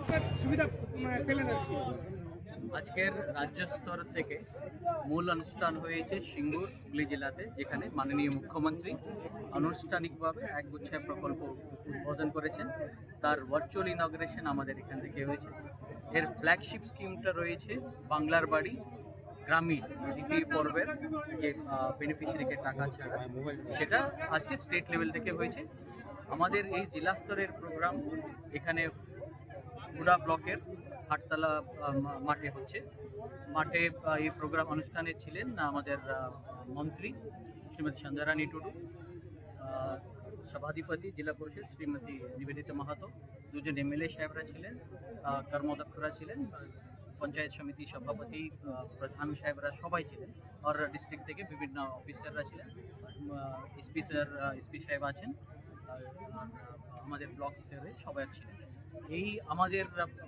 প্রকার সুবিধা পেলেন আর কি? আজকের রাজ্য স্তর থেকে মূল অনুষ্ঠান হয়েছে সিঙ্গুর হুগলি জেলাতে, যেখানে মাননীয় মুখ্যমন্ত্রী আনুষ্ঠানিকভাবে একগুচ্ছ প্রকল্প উদ্বোধন করেছেন। তার ভার্চুয়াল ইনগ্রেশন আমাদের এখান থেকে হয়েছে। এর ফ্ল্যাগশিপ স্কিমটা রয়েছে বাংলার বাড়ি গ্রামীণ দ্বিতীয় পর্বের যে বেনিফিশিয়ারিকে টাকা ছাড়া, সেটা আজকে স্টেট লেভেল থেকে হয়েছে। আমাদের এই জেলা স্তরের প্রোগ্রাম এখানে হুড়া ব্লকের হাটতলা মাঠে হচ্ছে। মাঠে এই প্রোগ্রাম অনুষ্ঠানে ছিলেন আমাদের মন্ত্রী শ্রীমতী সন্ধ্যারানী টুডু, সভাধিপতি জেলা পরিষদ শ্রীমতী নিবেদিতা মাহাতো, দুজন এমএলএ সাহেবরা ছিলেন, কর্মদক্ষরা ছিলেন, পঞ্চায়েত সমিতি সভাপতি প্রধান সাহেবরা সবাই ছিলেন, আর ডিস্ট্রিক্ট থেকে বিভিন্ন অফিসাররা ছিলেন, এসপি সাহেব আছেন, আর আমাদের ব্লক স্তরে সবাই ছিলেন। এই আমাদের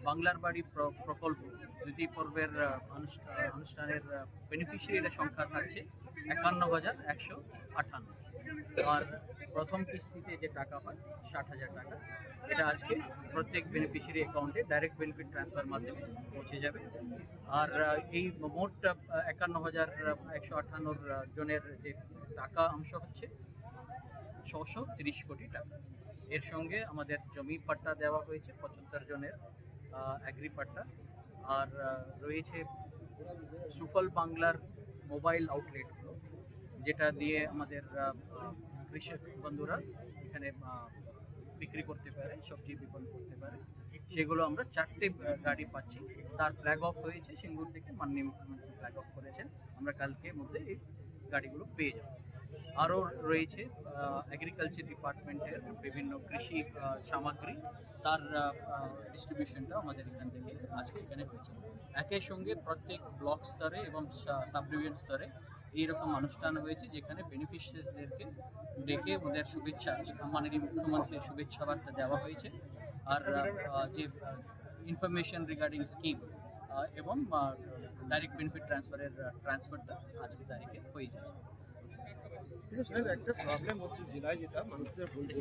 বাংলার বাড়ি প্রকল্প দ্বিতীয় পর্বের অনুষ্ঠানের বেনিফিশিয়ারির সংখ্যা থাকছে 51,158, আর প্রথম কিস্তিতে যে টাকা হয় 60,000 টাকা, এটা আজকে প্রত্যেক বেনিফিশিয়ারি অ্যাকাউন্টে ডাইরেক্ট বেনিফিট ট্রান্সফার মাধ্যমে পৌঁছে যাবে। আর এই মোট 51,158 জনের যে টাকা অংশ হচ্ছে 630 কোটি টাকা। এর সঙ্গে আমাদের জমি পাট্টা দেওয়া হয়েছে 75 জনের অ্যাগ্রি পাট্টা, আর রয়েছে সুফল বাংলার মোবাইল আউটলেটগুলো, যেটা দিয়ে আমাদের কৃষক বন্ধুরা এখানে বিক্রি করতে পারে, সবজি বিপণন করতে পারে। সেগুলো আমরা 4টে গাড়ি পাচ্ছি। তার ফ্ল্যাগ অফ হয়েছে সিঙ্গুর থেকে, মাননীয় মুখ্যমন্ত্রী ফ্ল্যাগ অফ করেছেন। আমরা কালকের মধ্যে এই গাড়িগুলো পেয়ে যাব। আরও রয়েছে এগ্রিকালচার ডিপার্টমেন্টের বিভিন্ন কৃষি সামগ্রী, তার ডিস্ট্রিবিউশনটা আমাদের এখান থেকে আজকে এখানে হয়েছে। একই সঙ্গে প্রত্যেক ব্লক স্তরে এবং সাব ডিভিশন স্তরে এইরকম অনুষ্ঠান হয়েছে, যেখানে বেনিফিশিয়ারিদেরকে ডেকে ওদের শুভেচ্ছা, মাননীয় মুখ্যমন্ত্রীর শুভেচ্ছা বার্তা দেওয়া হয়েছে। আর যে ইনফরমেশন রিগার্ডিং স্কিম এবং ডাইরেক্ট বেনিফিট ট্রান্সফারটা আজকে তারিখে হয়ে যাচ্ছে। কিন্তু স্যার একটা প্রবলেম হচ্ছে জেলায়, যেটা মানুষদের বলছে